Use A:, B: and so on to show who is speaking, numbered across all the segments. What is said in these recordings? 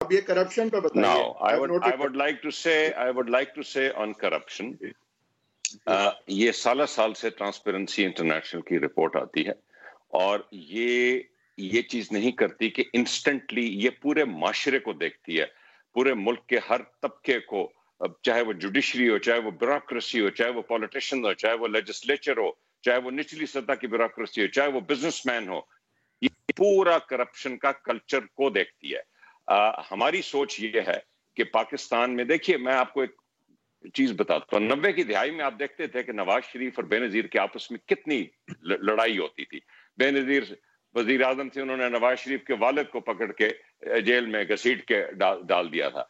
A: اب یہ کرپشن پہ بتائیے.
B: Now, I would like to say on corruption, یہ سال سے ٹرانسپیرنسی انٹرنیشنل کی رپورٹ آتی ہے اور یہ چیز نہیں کرتی کہ انسٹنٹلی، یہ پورے معاشرے کو دیکھتی ہے، پورے ملک کے ہر طبقے کو، چاہے وہ جوڈیشری ہو، چاہے وہ بیوروکریسی ہو، چاہے وہ پولیٹیشین ہو، چاہے وہ لیجسلیچر ہو، چاہے وہ نچلی سطح کی بیوروکریسی ہو، چاہے وہ بزنس مین ہو، یہ پورا کرپشن کا کلچر کو دیکھتی ہے. ہماری سوچ یہ ہے کہ پاکستان میں، دیکھیے میں آپ کو ایک چیز بتاتا ہوں، 90 کی دہائی میں آپ دیکھتے تھے کہ نواز شریف اور بے نظیر کے آپس میں کتنی لڑائی ہوتی تھی. بے نظیر وزیر اعظم تھے، انہوں نے نواز شریف کے والد کو پکڑ کے جیل میں گھسیٹ کے ڈال دیا تھا.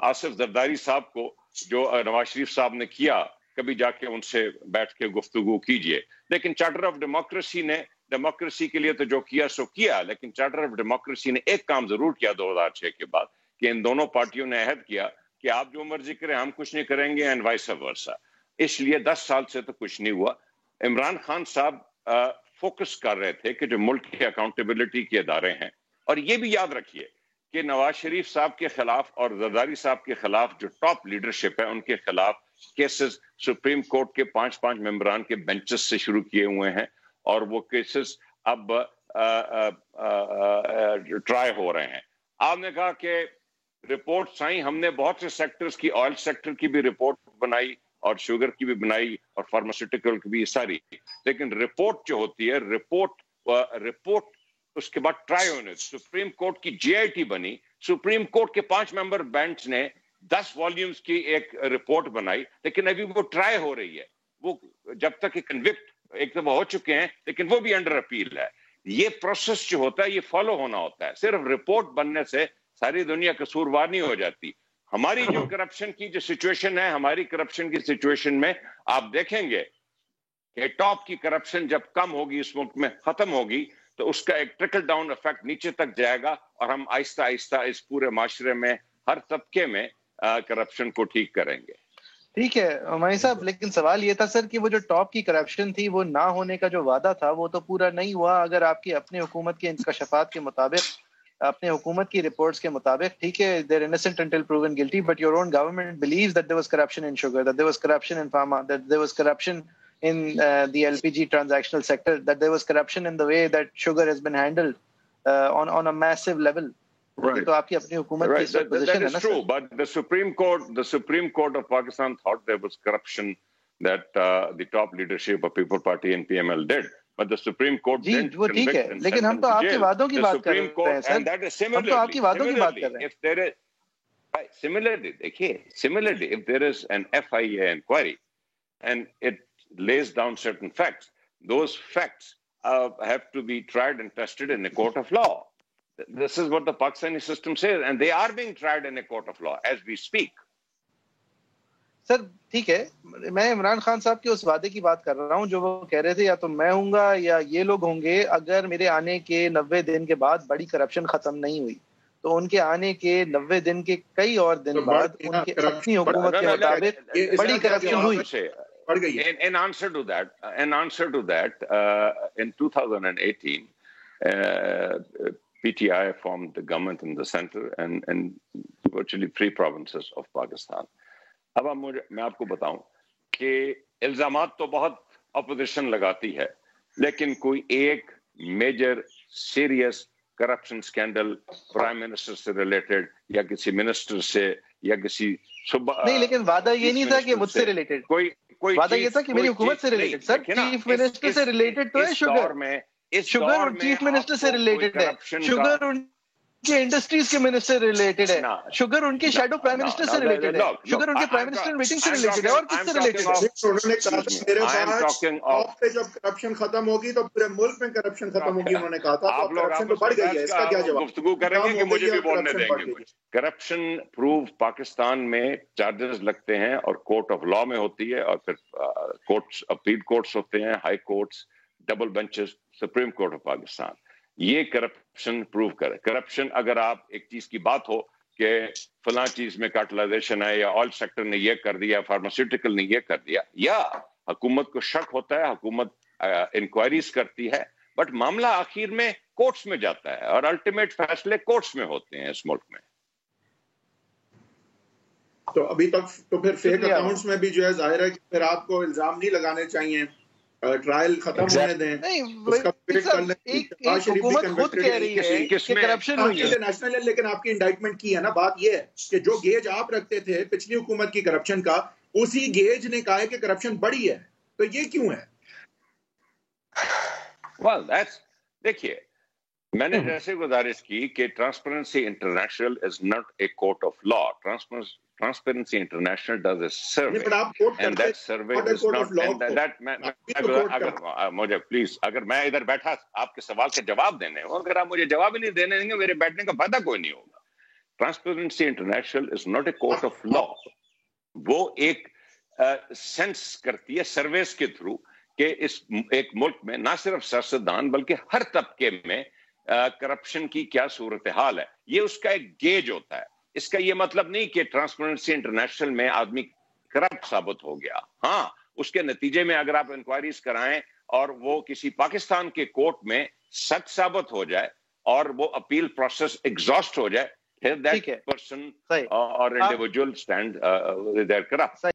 B: آصف زرداری صاحب کو جو نواز شریف صاحب نے کیا، کبھی جا کے ان سے بیٹھ کے گفتگو کیجئے. لیکن چارٹر آف ڈیموکریسی نے ڈیموکریسی کے لیے تو جو کیا سو کیا، لیکن چارٹر آف ڈیموکریسی نے ایک کام ضرور کیا 2006 کے بعد، کہ ان دونوں پارٹیوں نے عہد کیا کہ آپ جو مرضی کریں ہم کچھ نہیں کریں گے، اینڈ وائس ورسا. اس لیے 10 سال سے تو کچھ نہیں ہوا. عمران خان صاحب فوکس کر رہے تھے کہ جو ملک کے اکاؤنٹیبلٹی کے ادارے ہیں، اور یہ بھی یاد رکھیے کہ نواز شریف صاحب کے خلاف اور زرداری صاحب کے خلاف جو ٹاپ لیڈرشپ ہے، ان کے خلاف کیسز سپریم کورٹ کے 5 ممبران کے بینچز سے شروع کیے ہوئے ہیں، اور وہ کیسز اب ٹرائی ہو رہے ہیں. آپ نے کہا کہ رپورٹس آئیں، ہم نے بہت سے سیکٹرز کی، آئل سیکٹر کی بھی رپورٹ بنائی اور شوگر کی بھی بنائی اور فارماسیوٹیکل کی بھی، ساری. لیکن رپورٹ جو ہوتی ہے، رپورٹ اس کے بعد ٹرائی ہونے، سپریم کورٹ کی جے آئی ٹی بنی، سپریم کورٹ کے 5 ممبر بینچ نے 10 والیومز کی ایک رپورٹ بنائی، لیکن ابھی وہ ٹرائی ہو رہی ہے. وہ جب تک کہ کنوکٹ ایک دفعہ ہو چکے ہیں، لیکن وہ بھی انڈر اپیل ہے. یہ پروسیس جو ہوتا ہے یہ فالو ہونا ہوتا ہے. صرف رپورٹ بننے سے ساری دنیا قصوروار نہیں ہو جاتی. ہماری جو کرپشن کی جو سچویشن ہے، ہماری کرپشن کی سچویشن میں آپ دیکھیں گے کہ ٹاپ کی کرپشن جب کم ہوگی، اس ملک میں ختم ہوگی، تو اس کا ایک ٹرکل ڈاؤن ایفیکٹ نیچے تک جائے گا، اور ہم آہستہ آہستہ اس پورے معاشرے میں ہر طبقے میں کرپشن کو ٹھیک کریں گے.
C: ٹھیک ہے ہمائی صاحب، لیکن سوال یہ تھا سر کہ وہ جو ٹاپ کی کرپشن تھی، وہ نہ ہونے کا جو وعدہ تھا وہ تو پورا نہیں ہوا. اگر آپ کی اپنی حکومت کے انکشافات کے مطابق، اپنے حکومت کی رپورٹس کے مطابق، ٹھیک ہے they're innocent until proven guilty, but your own government believes that there was corruption in sugar, that there was corruption in pharma, that there was corruption in the LPG transactional sector, that there was corruption in the way that sugar has been handled on a massive level.
B: Right.
C: تو آپ کی اپنی حکومت کی
B: that is true, but the Supreme Court of Pakistan thought there was corruption that the top leadership of People Party and PML did, but the Supreme Court didn't
C: وہ ٹھیک ہے، لیکن ہم تو آپ کے وعدوں کی بات کر رہے ہیں سر، ہم تو آپ کی وعدوں کی بات کر رہے ہیں.
B: Similarly, دیکھیے if there is an FIA inquiry and it lays down certain facts, those facts have to be tried and tested in a court of law. This is what the Pakistani system says, and they are being tried in a court of law as we speak.
C: سر ٹھیک ہے، میں عمران خان صاحب کے اس وعدے کی بات کر رہا ہوں جو وہ کہہ رہے تھے یا تو میں ہوں گا یا یہ لوگ ہوں گے اگر میرے آنے کے 90 دن کے بعد بڑی کرپشن ختم نہیں ہوئی. تو ان کے آنے کے 90 دن کے کئی اور دن بعد ان کی اپنی حکومت کے مطابق بڑی کرپشن ہوئی.
B: In answer to that, in 2018, PTI formed the government in the center and virtually 3 provinces of Pakistan. اب میں آپ کو بتاؤں کہ الزامات تو بہت اپوزیشن لگاتی ہے، لیکن کوئی ایک major serious corruption scandal prime minister سے ریلیٹڈ یا کسی منسٹر سے یا کسی
C: نہیں، لیکن وعدہ یہ نہیں تھا کہ مجھ سے ریلیٹڈ،
B: کوئی
C: وعدہ یہ تھا کہ میری حکومت سے ریلیٹڈ. سر چیف منسٹر سے ریلیٹڈ تو ہے شوگر چیف منسٹر سے ریلیٹڈ ہے، شوگر ان کے انڈسٹریز کے منسٹر ریلیٹڈ ہے، شوگر ان کے شیڈو پرائم منسٹر سے ریلیٹڈ ہے، شوگر ان کے پرائم منسٹر میٹنگ سے ریلیٹڈ ہے، اور کس سے ریلیٹڈ ہے؟
A: انہوں نے کہا تھا میرے بعد پہ جب کرپشن ختم ہوگی تو پورے ملک میں کرپشن ختم ہوگی. انہوں نے کہا تھا تو کرپشن تو بڑھ گئی ہے. اس کا کیا جواب؟
B: گفتگو کریں گے کہ مجھے بھی بولنے دیں گے. کرپشن پروف پاکستان میں چارجز لگتے ہیں اور کورٹ آف لا میں ہوتی ہے، اور پھر کورٹس اپیل کورٹس ہوتے ہیں، high courts, double benches, supreme court of Pakistan. یہ کرپشن پروو کرے. کرپشن اگر آپ ایک چیز کی بات ہو کہ فلاں چیز میں کارٹلائزیشن ہے، یا آئل سیکٹر نے یہ کر دیا، فارماسیوٹیکل نے یہ کر دیا، یا حکومت کو شک ہوتا ہے، حکومت انکوائریز کرتی ہے، بٹ معاملہ آخر میں کورٹس میں جاتا ہے اور الٹیمیٹ فیصلے کورٹس میں ہوتے ہیں اس ملک میں.
A: تو ابھی تک تو پھر فیک اکاؤنٹس میں بھی جو ہے ظاہر ہے کہ پھر آپ کو الزام نہیں لگانے چاہیے، ٹرائل ختم ہونے دیں، انٹرنیشنل ہے لیکن آپ کی انڈائٹمنٹ کی ہے نا. بات یہ ہے کہ جو گیج آپ رکھتے تھے پچھلی حکومت کی کرپشن کا، اسی گیج نے کہا ہے کہ کرپشن بڑی ہے، تو یہ کیوں ہے؟
B: دیکھیے میں نے جیسے گزارش کی کہ transparency international is not a court of law. Transparency international does a survey and that survey is not مجھے پلیز اگر میں ادھر بیٹھا آپ کے سوال کے جواب دینے ہوں، اگر آپ مجھے جواب ہی نہیں دینے دیں گے میرے بیٹھنے کا فائدہ کوئی نہیں ہوگا. Transparency international is not a court of law. وہ ایک سینس کرتی ہے سرویز کے تھرو کہ اس ایک ملک میں نہ صرف سیاستدان بلکہ ہر طبقے میں کرپشن کی کیا صورتحال ہے. یہ اس کا ایک گیج ہوتا ہے. اس کا یہ مطلب نہیں کہ ٹرانسپیرنسی انٹرنیشنل میں آدمی کرپٹ ثابت ہو گیا. ہاں اس کے نتیجے میں اگر آپ انکوائریز کرائیں اور وہ کسی پاکستان کے کورٹ میں سچ ثابت ہو جائے اور وہ اپیل پروسیس ایگزاسٹ ہو جائے، پھر دیٹ پرسن اور انڈیویجول اسٹینڈ دیر کرپٹ.